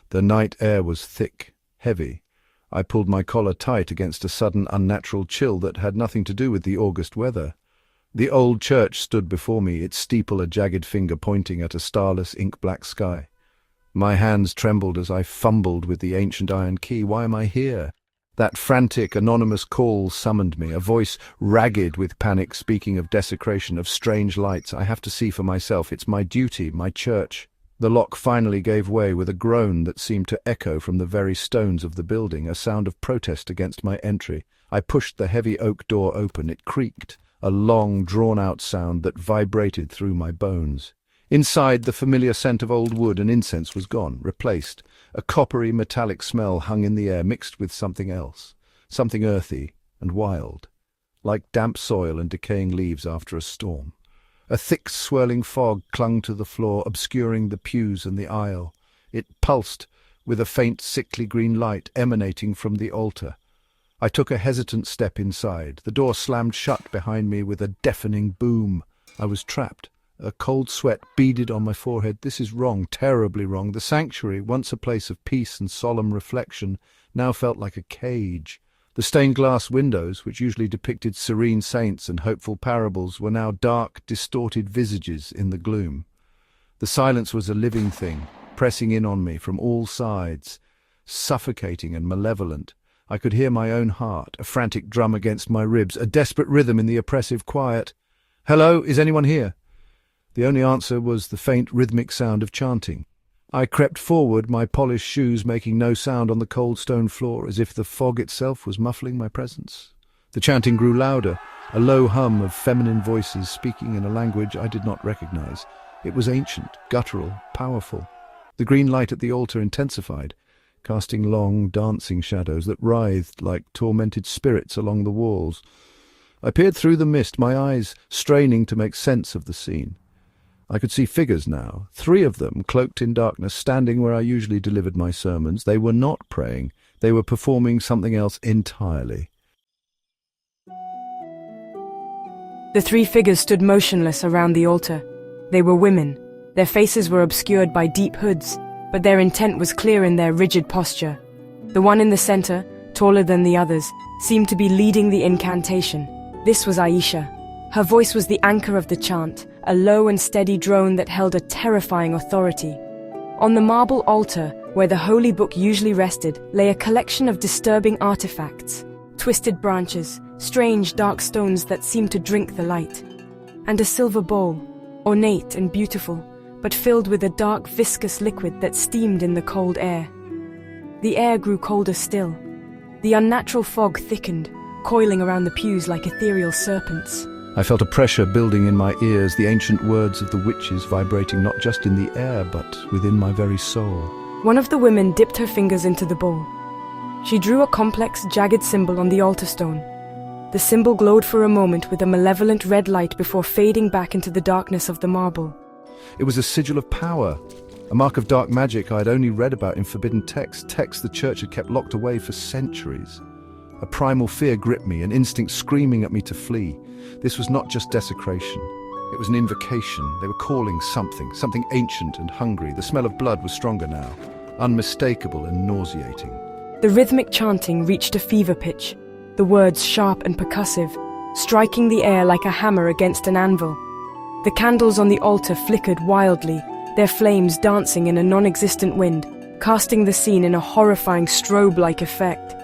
The night air was thick, heavy. I pulled my collar tight against a sudden unnatural chill that had nothing to do with the August weather. The old church stood before me, its steeple a jagged finger pointing at a starless, ink-black sky. My hands trembled as I fumbled with the ancient iron key. Why am I here? That frantic, anonymous call summoned me, a voice ragged with panic speaking of desecration, of strange lights. I have to see for myself. It's my duty, my church. The lock finally gave way with a groan that seemed to echo from the very stones of the building, a sound of protest against my entry. I pushed the heavy oak door open. It creaked, a long, drawn-out sound that vibrated through my bones. Inside, the familiar scent of old wood and incense was gone, replaced. A coppery, metallic smell hung in the air, mixed with something else, something earthy and wild, like damp soil and decaying leaves after a storm. A thick, swirling fog clung to the floor, obscuring the pews and the aisle. It pulsed with a faint, sickly green light emanating from the altar. I took a hesitant step inside. The door slammed shut behind me with a deafening boom. I was trapped. A cold sweat beaded on my forehead. This is wrong, terribly wrong. The sanctuary, once a place of peace and solemn reflection, now felt like a cage. The stained-glass windows, which usually depicted serene saints and hopeful parables, were now dark, distorted visages in the gloom. The silence was a living thing, pressing in on me from all sides, suffocating and malevolent. I could hear my own heart, a frantic drum against my ribs, a desperate rhythm in the oppressive quiet. "Hello, is anyone here?" The only answer was the faint rhythmic sound of chanting. I crept forward, my polished shoes making no sound on the cold stone floor, as if the fog itself was muffling my presence. The chanting grew louder, a low hum of feminine voices speaking in a language I did not recognize. It was ancient, guttural, powerful. The green light at the altar intensified, casting long, dancing shadows that writhed like tormented spirits along the walls. I peered through the mist, my eyes straining to make sense of the scene. I could see figures now, 3 of them, cloaked in darkness, standing where I usually delivered my sermons. They were not praying. They were performing something else entirely. The 3 figures stood motionless around the altar. They were women. Their faces were obscured by deep hoods, but their intent was clear in their rigid posture. The one in the center, taller than the others, seemed to be leading the incantation. This was Aisha. Her voice was the anchor of the chant, a low and steady drone that held a terrifying authority. On the marble altar, where the holy book usually rested, lay a collection of disturbing artifacts, twisted branches, strange dark stones that seemed to drink the light, and a silver bowl, ornate and beautiful, but filled with a dark viscous liquid that steamed in the cold air. The air grew colder still. The unnatural fog thickened, coiling around the pews like ethereal serpents. I felt a pressure building in my ears, the ancient words of the witches vibrating not just in the air, but within my very soul. One of the women dipped her fingers into the bowl. She drew a complex, jagged symbol on the altar stone. The symbol glowed for a moment with a malevolent red light before fading back into the darkness of the marble. It was a sigil of power, a mark of dark magic I had only read about in forbidden texts the church had kept locked away for centuries. A primal fear gripped me, an instinct screaming at me to flee. This was not just desecration. It was an invocation. They were calling something ancient and hungry. The smell of blood was stronger now, unmistakable and nauseating. The rhythmic chanting reached a fever pitch, the words sharp and percussive, striking the air like a hammer against an anvil. The candles on the altar flickered wildly, their flames dancing in a non-existent wind, casting the scene in a horrifying strobe-like effect.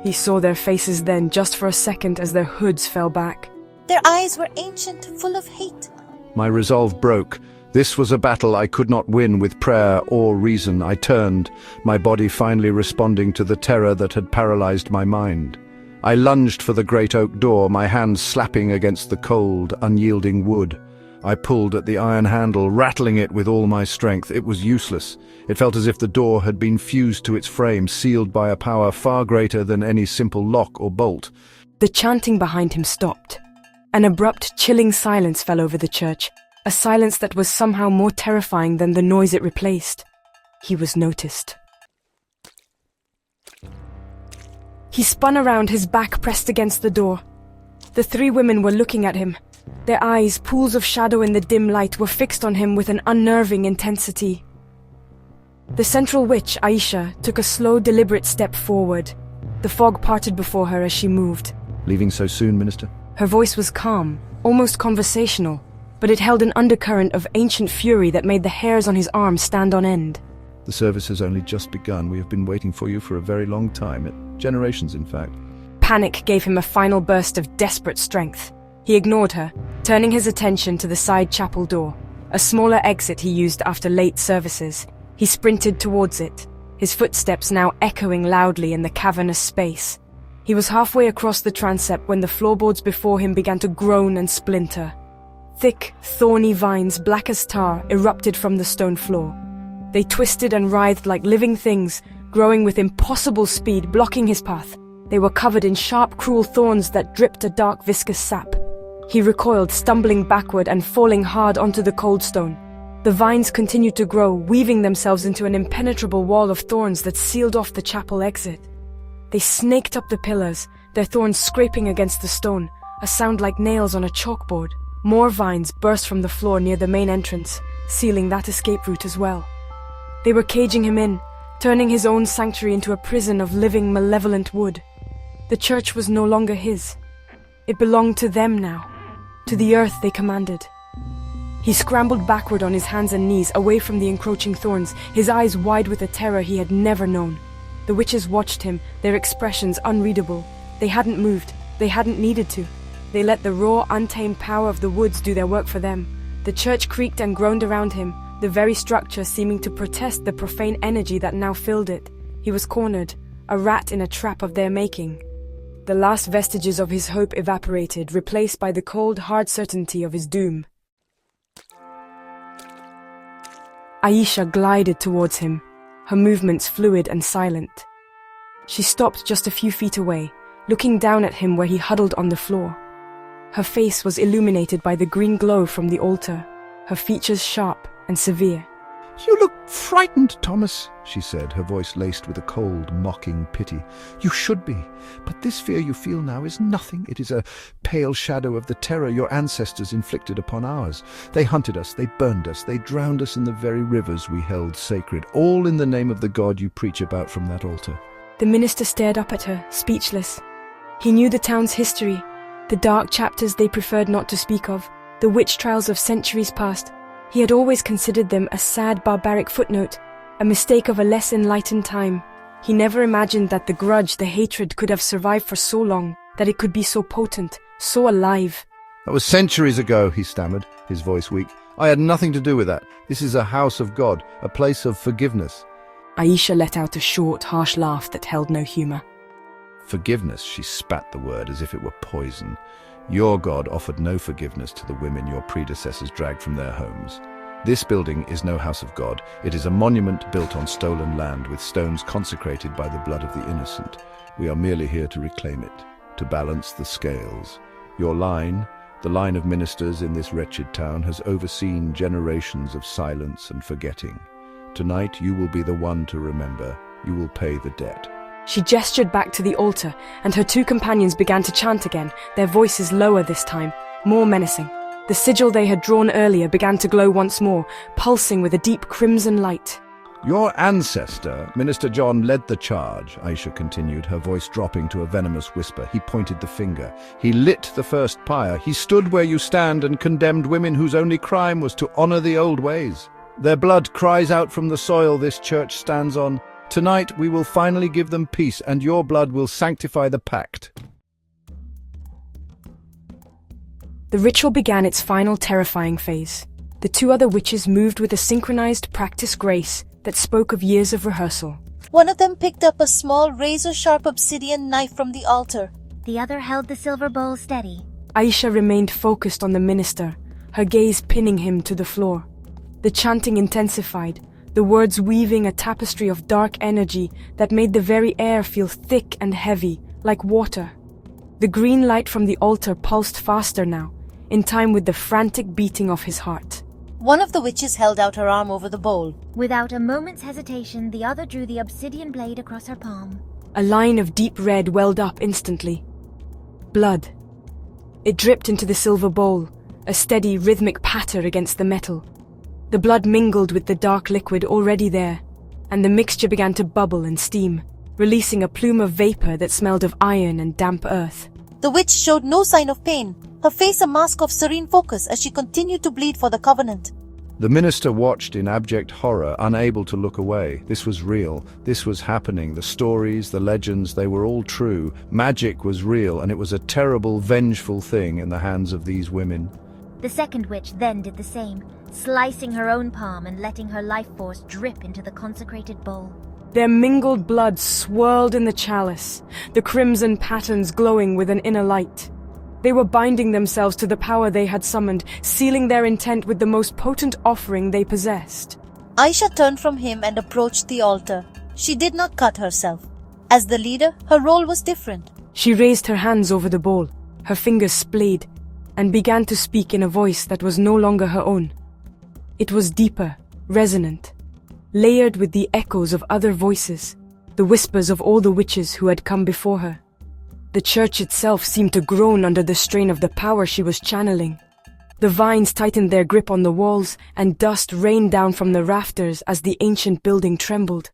He saw their faces then, just for a second, as their hoods fell back. Their eyes were ancient, full of hate. My resolve broke. This was a battle I could not win with prayer or reason. I turned, my body finally responding to the terror that had paralyzed my mind. I lunged for the great oak door, my hands slapping against the cold, unyielding wood. I pulled at the iron handle, rattling it with all my strength. It was useless. It felt as if the door had been fused to its frame, sealed by a power far greater than any simple lock or bolt. The chanting behind him stopped. An abrupt, chilling silence fell over the church, a silence that was somehow more terrifying than the noise it replaced. He was noticed. He spun around, his back pressed against the door. The 3 women were looking at him. Their eyes, pools of shadow in the dim light, were fixed on him with an unnerving intensity. The central witch, Aisha, took a slow, deliberate step forward. The fog parted before her as she moved. Leaving so soon, Minister? Her voice was calm, almost conversational, but it held an undercurrent of ancient fury that made the hairs on his arms stand on end. The service has only just begun. We have been waiting for you for a very long time. Generations, in fact. Panic gave him a final burst of desperate strength. He ignored her, turning his attention to the side chapel door, a smaller exit he used after late services. He sprinted towards it, his footsteps now echoing loudly in the cavernous space. He was halfway across the transept when the floorboards before him began to groan and splinter. Thick, thorny vines, black as tar, erupted from the stone floor. They twisted and writhed like living things, growing with impossible speed, blocking his path. They were covered in sharp, cruel thorns that dripped a dark, viscous sap. He recoiled, stumbling backward and falling hard onto the cold stone. The vines continued to grow, weaving themselves into an impenetrable wall of thorns that sealed off the chapel exit. They snaked up the pillars, their thorns scraping against the stone, a sound like nails on a chalkboard. More vines burst from the floor near the main entrance, sealing that escape route as well. They were caging him in, turning his own sanctuary into a prison of living, malevolent wood. The church was no longer his. It belonged to them now, to the earth they commanded. He scrambled backward on his hands and knees, away from the encroaching thorns, his eyes wide with a terror he had never known. The witches watched him, their expressions unreadable. They hadn't moved. They hadn't needed to. They let the raw, untamed power of the woods do their work for them. The church creaked and groaned around him, the very structure seeming to protest the profane energy that now filled it. He was cornered, a rat in a trap of their making. The last vestiges of his hope evaporated, replaced by the cold, hard certainty of his doom. Aisha glided towards him, her movements fluid and silent. She stopped just a few feet away, looking down at him where he huddled on the floor. Her face was illuminated by the green glow from the altar, her features sharp and severe. "You look frightened, Thomas," she said, her voice laced with a cold, mocking pity. "You should be, but this fear you feel now is nothing. It is a pale shadow of the terror your ancestors inflicted upon ours. They hunted us, they burned us, they drowned us in the very rivers we held sacred, all in the name of the God you preach about from that altar." The minister stared up at her, speechless. He knew the town's history, the dark chapters they preferred not to speak of, the witch trials of centuries past. He had always considered them a sad, barbaric footnote, a mistake of a less enlightened time. He never imagined that the grudge, the hatred, could have survived for so long, that it could be so potent, so alive. "That was centuries ago," he stammered, his voice weak. "I had nothing to do with that. This is a house of God, a place of forgiveness." Aisha let out a short, harsh laugh that held no humor. "Forgiveness," she spat the word as if it were poison. "Your God offered no forgiveness to the women your predecessors dragged from their homes. This building is no house of God. It is a monument built on stolen land with stones consecrated by the blood of the innocent. We are merely here to reclaim it, to balance the scales. Your line, the line of ministers in this wretched town, has overseen generations of silence and forgetting. Tonight you will be the one to remember. You will pay the debt." She gestured back to the altar, and her two companions began to chant again, their voices lower this time, more menacing. The sigil they had drawn earlier began to glow once more, pulsing with a deep crimson light. "Your ancestor, Minister John, led the charge," Aisha continued, her voice dropping to a venomous whisper. "He pointed the finger. He lit the first pyre. He stood where you stand and condemned women whose only crime was to honor the old ways. Their blood cries out from the soil this church stands on. Tonight we will finally give them peace, and your blood will sanctify the pact." The ritual began its final terrifying phase. The two other witches moved with a synchronized, practiced grace that spoke of years of rehearsal. One of them picked up a small razor-sharp obsidian knife from the altar. The other held the silver bowl steady. Aisha remained focused on the minister, her gaze pinning him to the floor. The chanting intensified, the words weaving a tapestry of dark energy that made the very air feel thick and heavy, like water. The green light from the altar pulsed faster now, in time with the frantic beating of his heart. One of the witches held out her arm over the bowl. Without a moment's hesitation, the other drew the obsidian blade across her palm. A line of deep red welled up instantly. Blood. It dripped into the silver bowl, a steady, rhythmic patter against the metal. The blood mingled with the dark liquid already there, and the mixture began to bubble and steam, releasing a plume of vapor that smelled of iron and damp earth. The witch showed no sign of pain, her face a mask of serene focus as she continued to bleed for the covenant. The minister watched in abject horror, unable to look away. This was real. This was happening. The stories, the legends, they were all true. Magic was real, and it was a terrible, vengeful thing in the hands of these women. The second witch then did the same, slicing her own palm and letting her life force drip into the consecrated bowl. Their mingled blood swirled in the chalice, the crimson patterns glowing with an inner light. They were binding themselves to the power they had summoned, sealing their intent with the most potent offering they possessed. Aisha turned from him and approached the altar. She did not cut herself. As the leader, her role was different. She raised her hands over the bowl, her fingers splayed, and began to speak in a voice that was no longer her own. It was deeper, resonant, layered with the echoes of other voices, the whispers of all the witches who had come before her. The church itself seemed to groan under the strain of the power she was channeling. The vines tightened their grip on the walls, and dust rained down from the rafters as the ancient building trembled.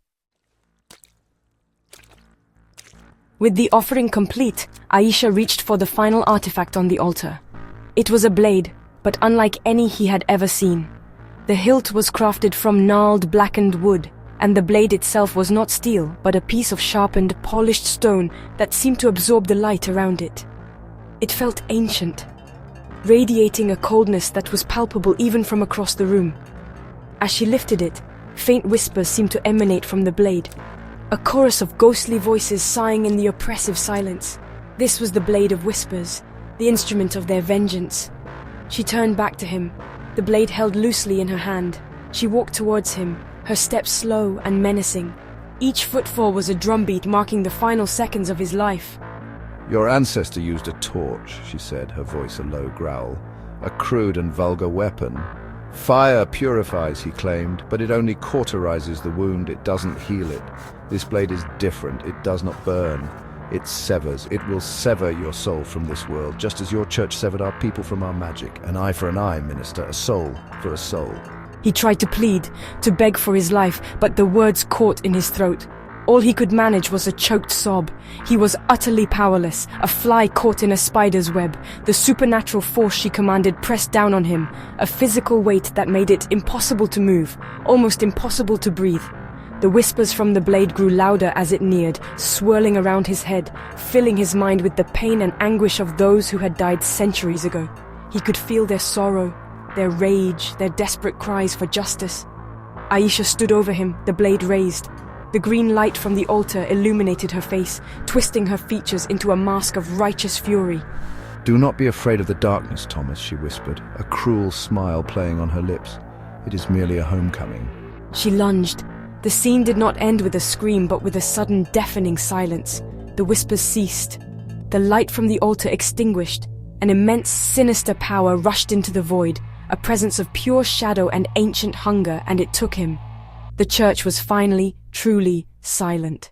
With the offering complete, Aisha reached for the final artifact on the altar. It was a blade, but unlike any he had ever seen. The hilt was crafted from gnarled, blackened wood, and the blade itself was not steel, but a piece of sharpened, polished stone that seemed to absorb the light around it. It felt ancient, radiating a coldness that was palpable even from across the room. As she lifted it, faint whispers seemed to emanate from the blade, a chorus of ghostly voices sighing in the oppressive silence. This was the blade of whispers, the instrument of their vengeance. She turned back to him, the blade held loosely in her hand. She walked towards him, her steps slow and menacing. Each footfall was a drumbeat marking the final seconds of his life. Your ancestor used a torch, she said, her voice a low growl. A crude and vulgar weapon. Fire purifies, he claimed, but it only cauterizes the wound, it doesn't heal it. This blade is different, it does not burn. It severs. It will sever your soul from this world, just as your church severed our people from our magic. An eye for an eye, minister, a soul for a soul. He tried to plead, to beg for his life, but the words caught in his throat. All he could manage was a choked sob. He was utterly powerless, a fly caught in a spider's web. The supernatural force she commanded pressed down on him, a physical weight that made it impossible to move, almost impossible to breathe. The whispers from the blade grew louder as it neared, swirling around his head, filling his mind with the pain and anguish of those who had died centuries ago. He could feel their sorrow, their rage, their desperate cries for justice. Aisha stood over him, the blade raised. The green light from the altar illuminated her face, twisting her features into a mask of righteous fury. Do not be afraid of the darkness, Thomas, she whispered, a cruel smile playing on her lips. It is merely a homecoming. She lunged. The scene did not end with a scream, but with a sudden, deafening silence. The whispers ceased. The light from the altar extinguished. An immense, sinister power rushed into the void, a presence of pure shadow and ancient hunger, and it took him. The church was finally, truly silent.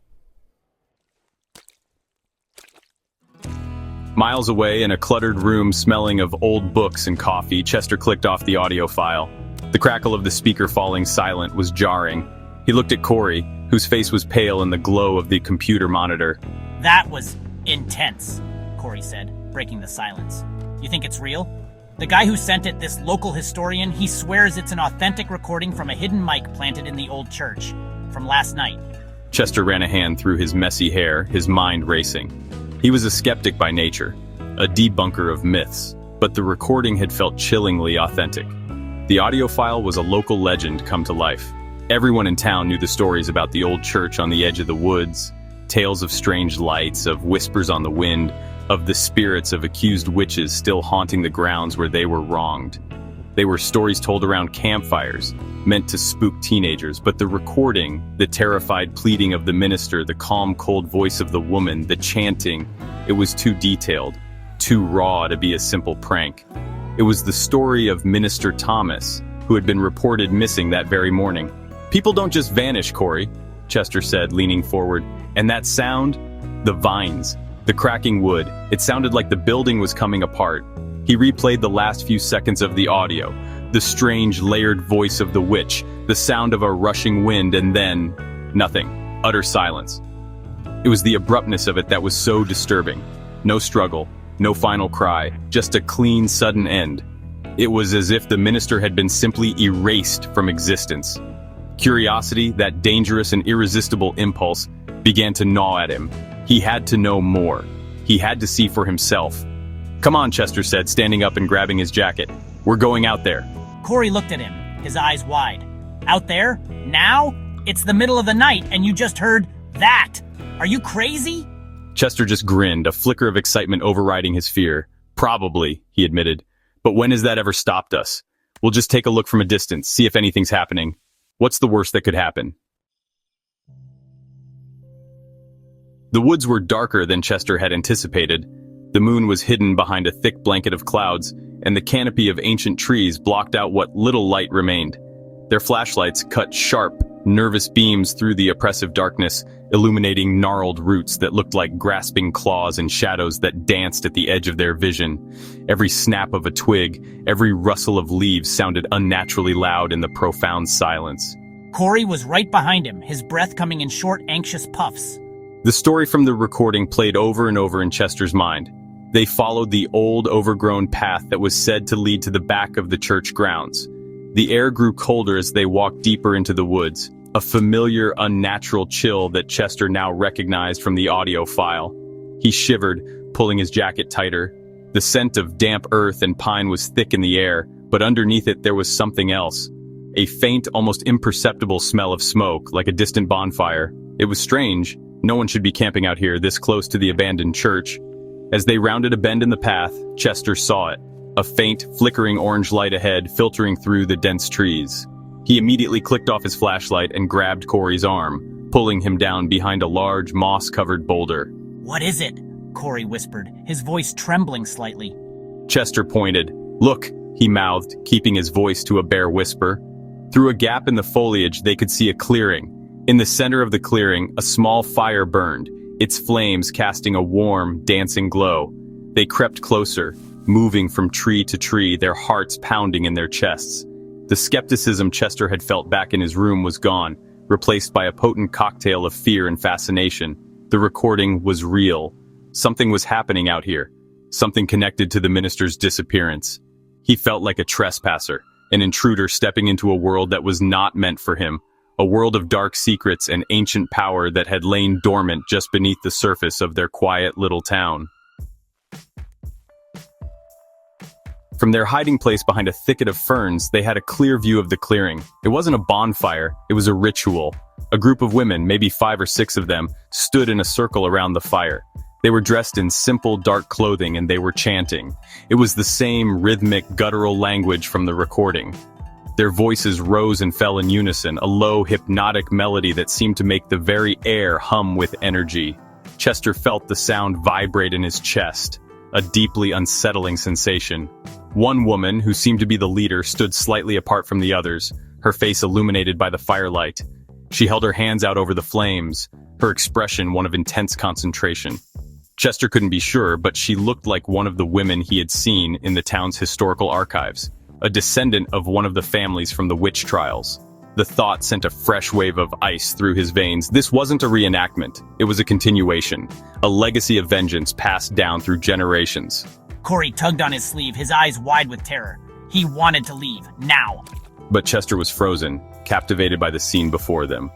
Miles away, in a cluttered room smelling of old books and coffee, Chester clicked off the audio file. The crackle of the speaker falling silent was jarring. He looked at Corey, whose face was pale in the glow of the computer monitor. That was intense, Corey said, breaking the silence. You think it's real? The guy who sent it, this local historian, he swears it's an authentic recording from a hidden mic planted in the old church, from last night. Chester ran a hand through his messy hair, his mind racing. He was a skeptic by nature, a debunker of myths, but the recording had felt chillingly authentic. The audio file was a local legend come to life. Everyone in town knew the stories about the old church on the edge of the woods, tales of strange lights, of whispers on the wind, of the spirits of accused witches still haunting the grounds where they were wronged. They were stories told around campfires, meant to spook teenagers, but the recording, the terrified pleading of the minister, the calm, cold voice of the woman, the chanting, it was too detailed, too raw to be a simple prank. It was the story of Minister Thomas, who had been reported missing that very morning. People don't just vanish, Corey, Chester said, leaning forward. And that sound? The vines. The cracking wood. It sounded like the building was coming apart. He replayed the last few seconds of the audio. The strange, layered voice of the witch. The sound of a rushing wind, and then Nothing. Utter silence. It was the abruptness of it that was so disturbing. No struggle, no final cry, just a clean, sudden end. It was as if the minister had been simply erased from existence. Curiosity, that dangerous and irresistible impulse, began to gnaw at him. He had to know more. He had to see for himself. "Come on," Chester said, standing up and grabbing his jacket. "We're going out there." Corey looked at him, his eyes wide. Out there? Now? It's the middle of the night and you just heard that. Are you crazy? Chester just grinned, a flicker of excitement overriding his fear. "Probably," he admitted. "But when has that ever stopped us? We'll just take a look from a distance, see if anything's happening. What's the worst that could happen?" The woods were darker than Chester had anticipated. The moon was hidden behind a thick blanket of clouds, and the canopy of ancient trees blocked out what little light remained. Their flashlights cut sharp, nervous beams through the oppressive darkness, illuminating gnarled roots that looked like grasping claws and shadows that danced at the edge of their vision. Every snap of a twig, every rustle of leaves sounded unnaturally loud in the profound silence. Corey was right behind him, his breath coming in short, anxious puffs. The story from the recording played over and over in Chester's mind. They followed the old, overgrown path that was said to lead to the back of the church grounds. The air grew colder as they walked deeper into the woods, a familiar, unnatural chill that Chester now recognized from the audio file. He shivered, pulling his jacket tighter. The scent of damp earth and pine was thick in the air, but underneath it there was something else. A faint, almost imperceptible smell of smoke, like a distant bonfire. It was strange. No one should be camping out here this close to the abandoned church. As they rounded a bend in the path, Chester saw it. A faint, flickering orange light ahead, filtering through the dense trees. He immediately clicked off his flashlight and grabbed Corey's arm, pulling him down behind a large, moss-covered boulder. "What is it?" Corey whispered, his voice trembling slightly. Chester pointed. "Look," he mouthed, keeping his voice to a bare whisper. Through a gap in the foliage, they could see a clearing. In the center of the clearing, a small fire burned, its flames casting a warm, dancing glow. They crept closer, moving from tree to tree, their hearts pounding in their chests. The skepticism Chester had felt back in his room was gone, replaced by a potent cocktail of fear and fascination. The recording was real. Something was happening out here. Something connected to the minister's disappearance. He felt like a trespasser, an intruder stepping into a world that was not meant for him. A world of dark secrets and ancient power that had lain dormant just beneath the surface of their quiet little town. From their hiding place behind a thicket of ferns, they had a clear view of the clearing. It wasn't a bonfire, it was a ritual. A group of women, maybe 5 or 6 of them, stood in a circle around the fire. They were dressed in simple, dark clothing and they were chanting. It was the same rhythmic, guttural language from the recording. Their voices rose and fell in unison, a low, hypnotic melody that seemed to make the very air hum with energy. Chester felt the sound vibrate in his chest, a deeply unsettling sensation. One woman, who seemed to be the leader, stood slightly apart from the others, her face illuminated by the firelight. She held her hands out over the flames, her expression one of intense concentration. Chester couldn't be sure, but she looked like one of the women he had seen in the town's historical archives. A descendant of one of the families from the witch trials. The thought sent a fresh wave of ice through his veins. This wasn't a reenactment. It was a continuation. A legacy of vengeance passed down through generations. Corey tugged on his sleeve, his eyes wide with terror. He wanted to leave, now. But Chester was frozen, captivated by the scene before them.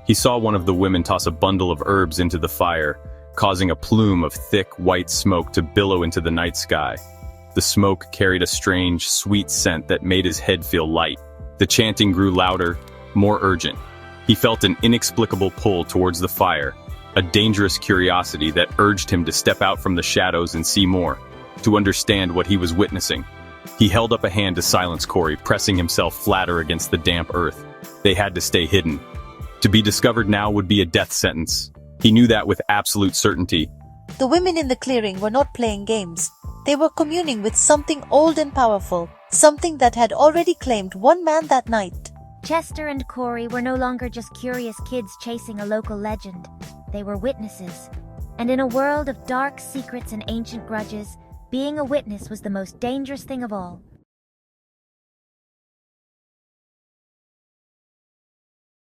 He saw one of the women toss a bundle of herbs into the fire, causing a plume of thick, white smoke to billow into the night sky. The smoke carried a strange, sweet scent that made his head feel light. The chanting grew louder, more urgent. He felt an inexplicable pull towards the fire, a dangerous curiosity that urged him to step out from the shadows and see more, to understand what he was witnessing. He held up a hand to silence Corey, pressing himself flatter against the damp earth. They had to stay hidden. To be discovered now would be a death sentence. He knew that with absolute certainty. The women in the clearing were not playing games. They were communing with something old and powerful, something that had already claimed one man that night. Chester and Corey were no longer just curious kids chasing a local legend. They were witnesses. And in a world of dark secrets and ancient grudges, being a witness was the most dangerous thing of all.